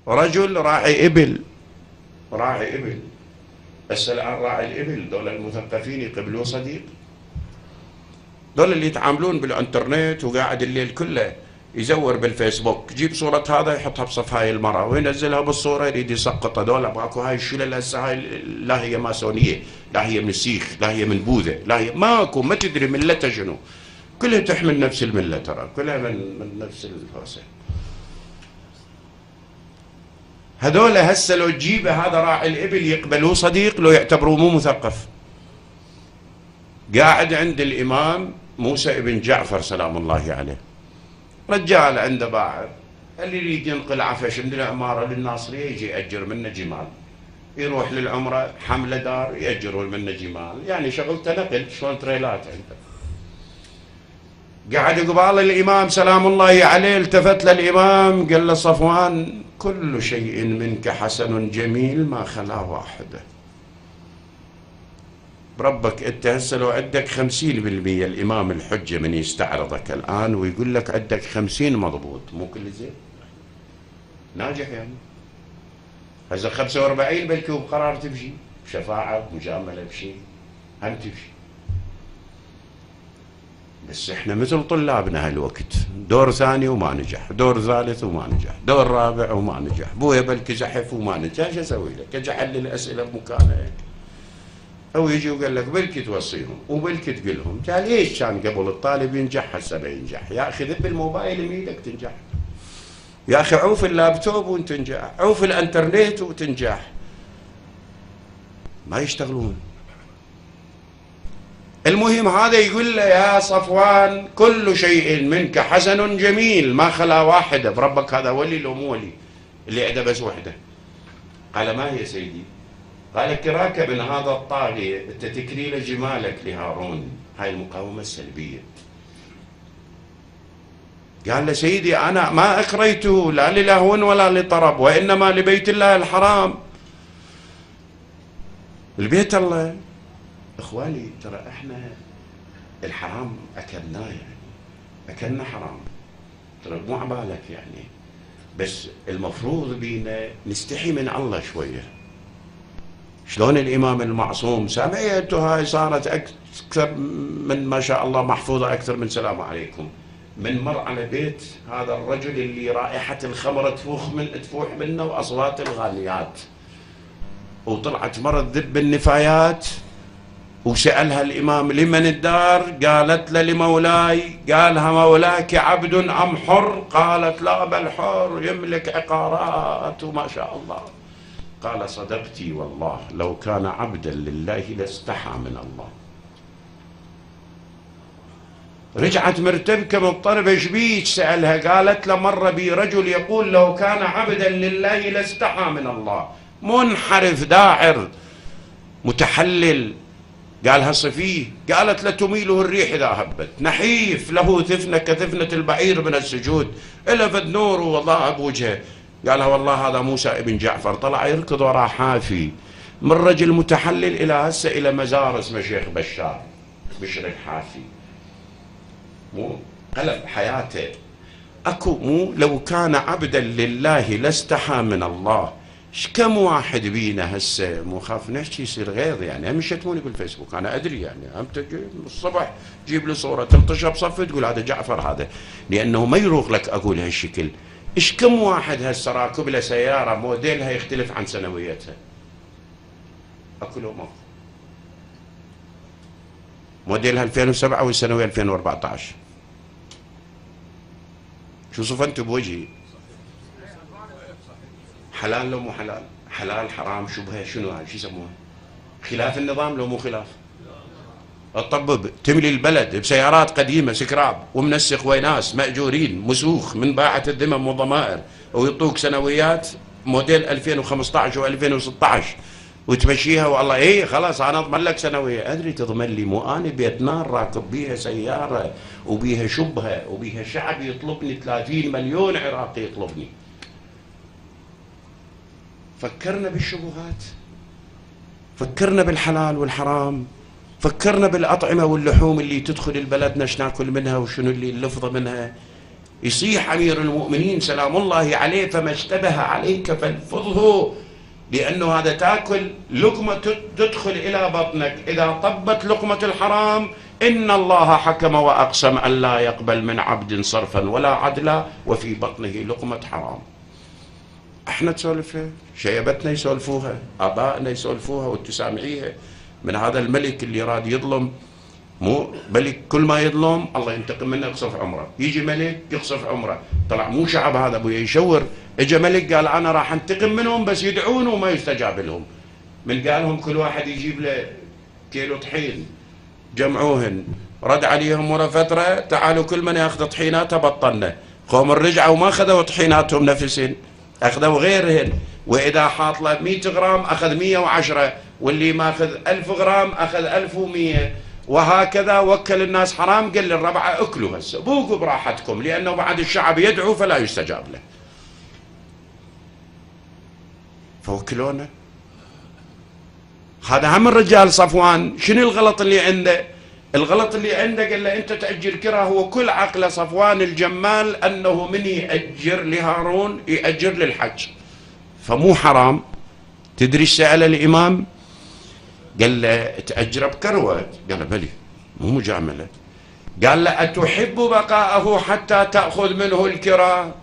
رجل راعي إبل، راعي إبل. بس الآن راعي الإبل دول المثقفين يقبلوا صديق؟ دول اللي يتعاملون بالانترنت وقاعد الليل كله يزور بالفيسبوك، يجيب صورة هذا يحطها بصف هاي المرأة وينزلها بالصورة يريد يسقطها. دول ماكو هاي الشلل هسه، هاي لا هي ماسونية، لا هي من السيخ، لا هي من بوذا، لا هي ماكو، ما تدري ملتها شنو، كلها تحمل نفس الملة، ترى كلها من نفس الفاسة. هذول هسه لو تجيبه هذا راعي الإبل يقبلوه صديق لو يعتبروه مو مثقف؟ قاعد عند الإمام موسى ابن جعفر سلام الله عليه، رجال عنده باعر، اللي يريد ينقل عفش من العمارة للناصرية يجي يأجر منه جمال، يروح للعمرة حملة دار يأجروا منه جمال، يعني شغلته نقل، شلون تريلات عنده. قاعد قبال الإمام سلام الله عليه، التفت للإمام قال له صفوان كل شيء منك حسن جميل ما خلا واحدة. بربك انت هسه لو عندك 50% الامام الحجه من يستعرضك الان ويقول لك عندك 50 مضبوط، مو كل زين؟ ناجح يعني. هسه 45 بلكي بقرار تمشي، بشفاعه بمجامله بشيء هم تمشي. بس احنا مثل طلابنا هالوقت، دور ثاني وما نجح، دور ثالث وما نجح، دور رابع وما نجح، بويا بلكي زحف وما نجح، شو اسوي لك؟ اجي احلل الاسئله بمكانها هيك. أو يجي وقال لك بلكي توصيهم وبلكي تقولهم، قال ليش كان قبل الطالب ينجح هسه بينجح؟ يا أخي ذب الموبايل من إيدك تنجح، يا أخي عوف اللابتوب وتنجح، عوف الانترنت وتنجح. ما يشتغلون. المهم هذا يقول له يا صفوان كل شيء منك حسن جميل ما خلا واحدة. بربك هذا ولي لو مو ولي اللي عنده بس وحدة؟ قال ما هي سيدي؟ قال كراك من هذا الطاغية انت تكريل جمالك لهارون، هاي المقاومة السلبية. قال له سيدي انا ما اكريته لا للهو ولا لطرب، وانما لبيت الله الحرام. البيت الله اخواني، ترى احنا الحرام اكلناه، يعني اكلنا حرام، ترى مو عبالك يعني، بس المفروض بينا نستحي من الله شويه. شلون الامام المعصوم سامعيته هاي صارت اكثر من ما شاء الله محفوظه اكثر من سلام عليكم، من مر على بيت هذا الرجل اللي رائحه الخمر تفوح منه واصوات الغانيات، وطلعت مرة ذب النفايات، وسألها الإمام لمن الدار؟ قالت له لمولاي. قالها مولاك عبد أم حر؟ قالت لا بل حر يملك عقارات وما شاء الله. قال صدقتي والله لو كان عبدا لله لاستحى من الله. رجعت مرتبكة مضطربة ايش بيك؟ سألها قالت له مر بي رجل يقول لو كان عبدا لله لاستحى من الله، منحرف داعر متحلل. قالها صفيه. قالت له تميله الريح إذا هبت، نحيف له ثفنة كثفنة البعير من السجود، إلفت نور والله بوجهه. قالها والله هذا موسى ابن جعفر طلع يركض وراه حافي، من رجل متحلل إلى هسه إلى مزار اسمه شيخ بشار بشر الحافي، مو قلب حياته. اكو مو لو كان عبدا لله لاستحى من الله. كم واحد بينا هسه مو خاف نحكي يصير غيظ، يعني هم يشتموني بالفيسبوك انا ادري، يعني هم الصبح جيب لي صوره تلطشها بصف تقول هذا جعفر هذا، لانه ما يروق لك اقول هالشكل. ايش كم واحد هسه راكب له سياره موديلها يختلف عن سنويتها؟ اكو لو ماكو؟ موديلها 2007 والسنويه 2014. شو صفنتوا بوجهي؟ حلال لو مو حلال؟ حلال حرام شبهه شنو هاي؟ شو يسموها؟ خلاف النظام لو مو خلاف؟ تطبب تملي البلد بسيارات قديمه سكراب ومنسخ وناس ماجورين مسوخ من باعه الذمم والضمائر، ويعطوك سنويات موديل 2015 و2016 وتمشيها والله ايه خلاص انا اضمن لك سنويه. ادري تضمن لي؟ مو انا بيت نار راكب بيها سياره وبيها شبهه وبيها شعب يطلبني، 30 مليون عراقي يطلبني. فكرنا بالشبهات، فكرنا بالحلال والحرام، فكرنا بالأطعمة واللحوم اللي تدخل البلد ايش ناكل منها وشنو اللي اللفظة منها. يصيح أمير المؤمنين سلام الله عليه: فما اشتبه عليك فالفظه، لأنه هذا تأكل لقمة تدخل إلى بطنك، إذا طبت لقمة الحرام إن الله حكم وأقسم أن لا يقبل من عبد صرفا ولا عدلا وفي بطنه لقمة حرام. احنا تسولفها، شيبتنا يسولفوها، آبائنا يسولفوها وتسامعيها من هذا الملك اللي راد يظلم. مو ملك كل ما يظلم الله ينتقم منه يقصف عمره، يجي ملك يقصف عمره. طلع مو شعب هذا ابويا يشور، اجى ملك قال انا راح انتقم منهم بس يدعون وما يستجاب لهم. من قالهم كل واحد يجيب له كيلو طحين، جمعوهن، رد عليهم ورا فتره تعالوا كل من ياخذ طحيناته بطلنا. قوم رجعوا وما اخذوا طحيناتهم نفسهن، اخذوا غيرهن، واذا حاط له 100 غرام اخذ 110، واللي ماخذ 1000 غرام اخذ 1100، وهكذا وكل الناس حرام. قال للربعه اكلوا هسه بوقوا براحتكم، لانه بعد الشعب يدعو فلا يستجاب له. فوكلونا. هذا هم الرجال صفوان. شنو الغلط اللي عنده؟ الغلط اللي عنده قال له انت تأجر كرا. هو كل عقله صفوان الجمال انه من يأجر لهارون يأجر للحج، فمو حرام. تدري ايش سأل الامام؟ قال له تأجر بكروة. قال له بلي مو مجاملة. قال له أتحب بقاءه حتى تأخذ منه الكرا؟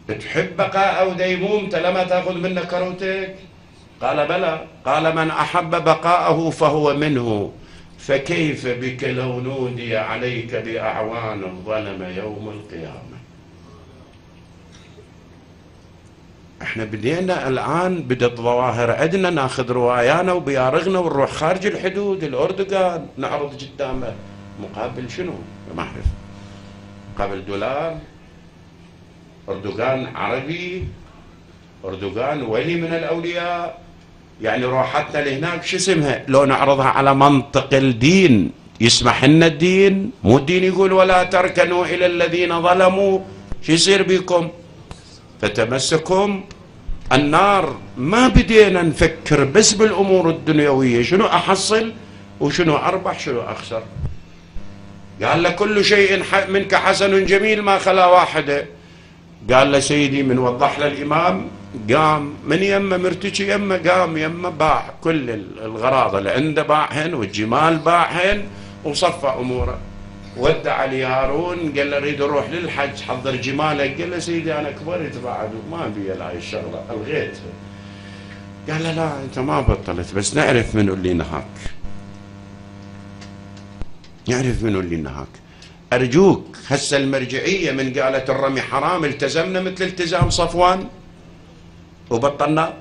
تحب بقاءه وديمومته لما تأخذ منه كروتك؟ قال بلى. قال من أحب بقاءه فهو منه، فكيف بك لو نودي عليك بأعوان الظلم يوم القيامة. احنا بدينا الآن بدت ظواهر عندنا ناخذ روايانا وبيارغنا ونروح خارج الحدود. الأردوغان نعرض قدامه مقابل شنو؟ ما أعرف، مقابل دولار. أردوغان عربي، أردوغان ولي من الأولياء. يعني روحتنا لهناك شو اسمها؟ لو نعرضها على منطق الدين يسمح لنا الدين، مو الدين يقول ولا تركنوا إلى الذين ظلموا، شو يصير بكم؟ فتمسكهم النار. ما بدينا نفكر بس بالأمور الدنيوية، شنو أحصل وشنو أربح شنو أخسر. قال له كل شيء منك حسن جميل ما خلا واحدة. قال له سيدي من وضح له الإمام قام من يمه مرتجي يمه، قام يمه باع كل الغراض اللي عنده باعهن والجمال باعهن وصفى أموره. ودع لي هارون قال له اريد اروح للحج حضر جمالك. قال له سيدي انا كبرت بعد وما بي هاي الشغله الغيت. قال له لا انت ما بطلت، بس نعرف منو اللي نهاك، نعرف منو اللي نهاك. ارجوك هسه المرجعيه من قالت الرمي حرام التزمنا مثل التزام صفوان وبطلنا.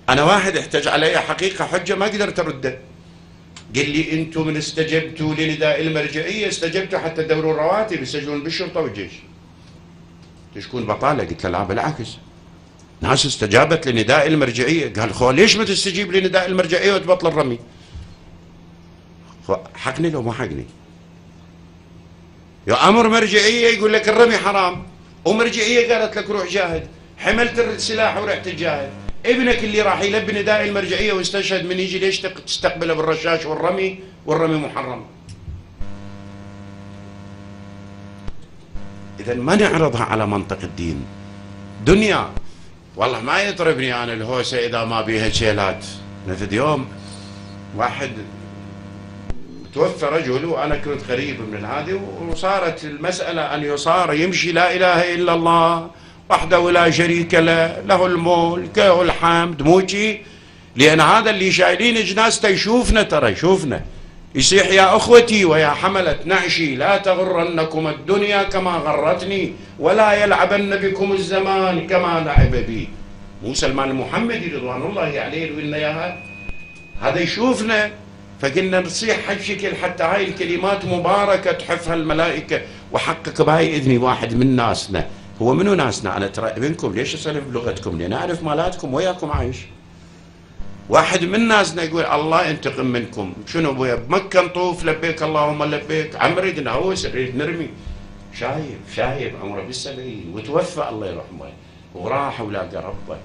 انا واحد احتج علي حقيقه حجه ما قدرت ارده. قال لي انتم من استجبتوا لنداء المرجعيه استجبتوا حتى تدوروا الرواتب يسجلون بالشرطه والجيش. تشكون بطاله؟ قلت له لا بالعكس، ناس استجابت لنداء المرجعيه. قال خو ليش ما تستجيب لنداء المرجعيه وتبطل الرمي؟ حقني لو ما حقني؟ يا امر مرجعيه يقول لك الرمي حرام، ومرجعيه قالت لك روح جاهد، حملت السلاح ورحت تجاهد. ابنك اللي راح يلبي نداء المرجعيه واستشهد من يجي ليش تستقبله بالرشاش والرمي؟ والرمي محرم. اذا ما نعرضها على منطق الدين. دنيا والله ما يطربني انا الهوسه اذا ما بيها شيلات. نفد يوم واحد توفى رجل وانا كنت قريب من هذه، وصارت المساله ان يصار يمشي لا اله الا الله وحده لا شريك له، له الملك له الحمد، مو شي. لان هذا اللي شايلين جنازته يشوفنا، ترى يشوفنا يصيح يا اخوتي ويا حمله نعشي لا تغرنكم الدنيا كما غرتني ولا يلعبن بكم الزمان كما لعب بي. مو سلمان المحمدي رضوان الله عليه يقول لنا اياها، هذا يشوفنا. فقلنا نصيح هالشكل حتى هاي الكلمات مباركه تحفها الملائكه. وحقق بهاي اذني واحد من ناسنا. هو منو ناسنا؟ انا ترى ابنكم، ليش اسولف بلغتكم؟ لان اعرف مالاتكم وياكم عايش. واحد من ناسنا يقول الله ينتقم منكم. شنو ابويا بمكه نطوف لبيك اللهم لبيك، عم نريد نهوس نريد نرمي. شايب عمره بالسبعين وتوفى الله يرحمه وراح ولاقى ربه.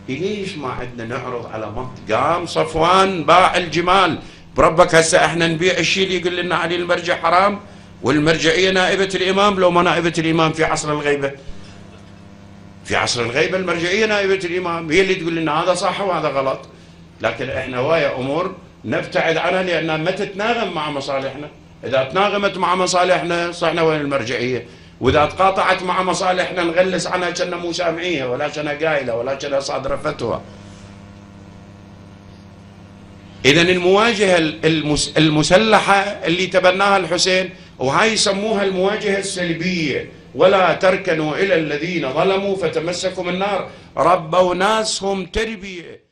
ليش ما عندنا نعرض على منطق؟ قام صفوان باع الجمال بربك. هسه احنا نبيع الشيء اللي يقول لنا عليه المرجع حرام. والمرجعية نائبة الإمام لو ما نائبة الإمام في عصر الغيبة. في عصر الغيبة المرجعية نائبة الإمام، هي اللي تقول لنا هذا صح وهذا غلط. لكن احنا هواية أمور نبتعد عنها لأنها ما تتناغم مع مصالحنا. إذا تناغمت مع مصالحنا صحنا وين المرجعية، وإذا تقاطعت مع مصالحنا نغلس عنها كنا مو سامعيها ولا كنا قايلة ولا كنا صادرة فتوى. إذن المواجهة المسلحة اللي تبناها الحسين، وهاي يسموها المواجهة السلبية، ولا تركنوا إلى الذين ظلموا فتمسكوا النار، ربوا ناسهم تربية.